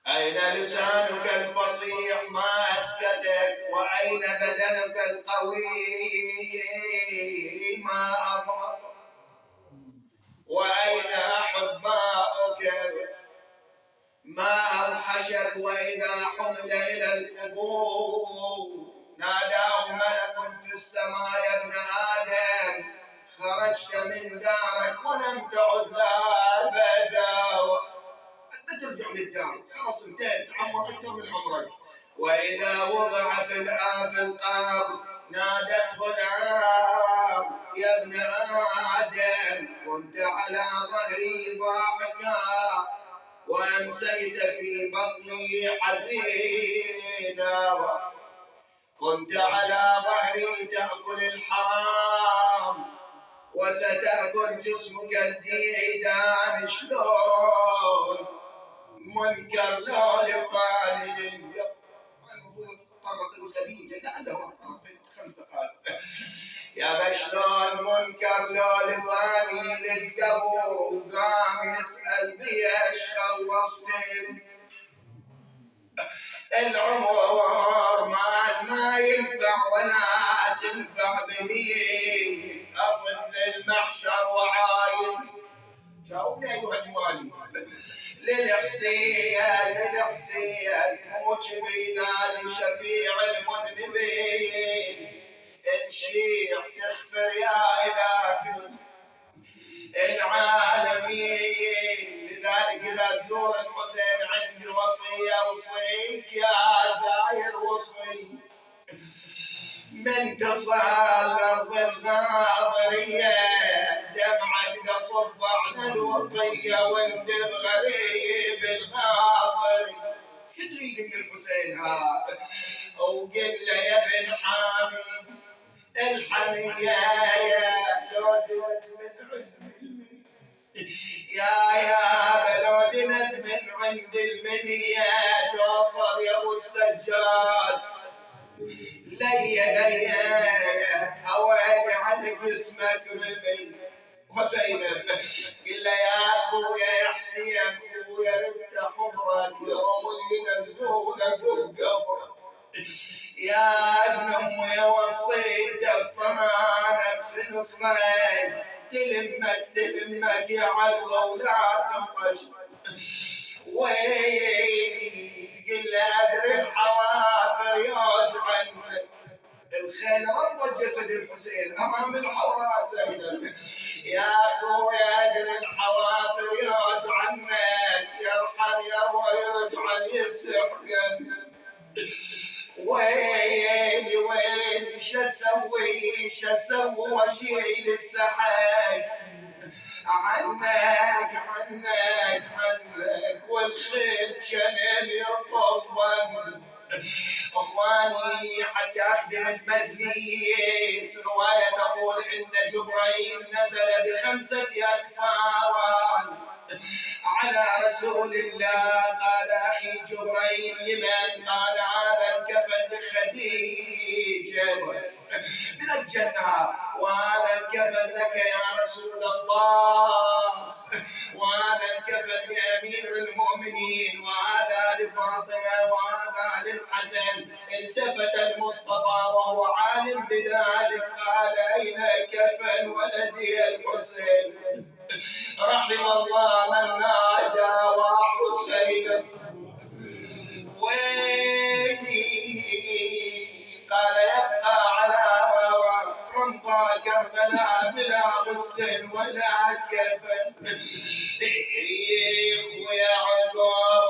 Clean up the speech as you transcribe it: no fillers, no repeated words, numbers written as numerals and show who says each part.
Speaker 1: أين لسانك الفصيح ما أسكتك؟ وأين بدنك القوي ما أضعف؟ وأين أحباؤك ما أوحشك؟ وإذا حمل إلى القبور ناداه ملك في السماء يا ابن آدم خرجت من دارك ولم تعد لها أبدا، ترجع للدار، خلاص انتهت، عمر أكثر من عمرك. وإذا وضع في القبر نادته النار يا ابن آدم كنت على ظهري ضاحكا وأمسيت في بطني حزينا، كنت على ظهري تأكل الحرام وستأكل جسمك الديدان. شلون منكر لو لقال المفروض تطرق الخديجة لعله طرق 5 دقائق يا بشلون منكر لو لقاني للقبور وقام يسأل بيش خلصت العمر ما ينفع ولا تنفع بني أصل للمحشر وعاين شاوبني أيها الموالي للحسين موج بينادي شفيع المذنبين انشيح تغفر يا إله العالمين. لذلك إذا تزور الحسين عندي وصية أوصيك يا زاير وصي من تصل الأرض الغاضرية دمعك تصب على الوطية واندب غريب الغاضري. شو تريد من الحسين هذا؟ وقل له يا ابن حامي الحمية لو دنت من بلودنت من عند المنية توصل يا ابو السجاد ليا هواني على جسمك رمي وزينب قل له يا اخويا يا حسين خويا رد حضرك يوم ينزلونك بقبرك يا ابن امي وصيتك طمانك في نصرك تلمك يا عقل ولا تنقش ويلي قل له ادري الحوافر يوجعن الخيل ربط جسد الحسين امام الحوراء زينب يا اخويا ادري الحوافر يوجعنك يرحل يروى يرجعن يسحقن ويلي شسوي واشيل السحاب عنك والخيل جنين يطلبن. اخواني حتى اخدم المجلس روايه تقول ان جبرائيل نزل ب5 أكفان على رسول الله. قال اخي جبرائيل لمن؟ قال هذا الكفن لخديجه من الجنه وهذا الكفن لك يا رسول الله وهذا الكفن لامير المؤمنين وهذا لفاطمه وهذا للحسن. التفت المصطفى وهو عالم بذلك قال اين كفن ولدي الحسين؟ رحم الله من نادى وحسين ويلي. قال يبقى على رمضة كربلاء بلا غسل ولا كفن. ويا عقاب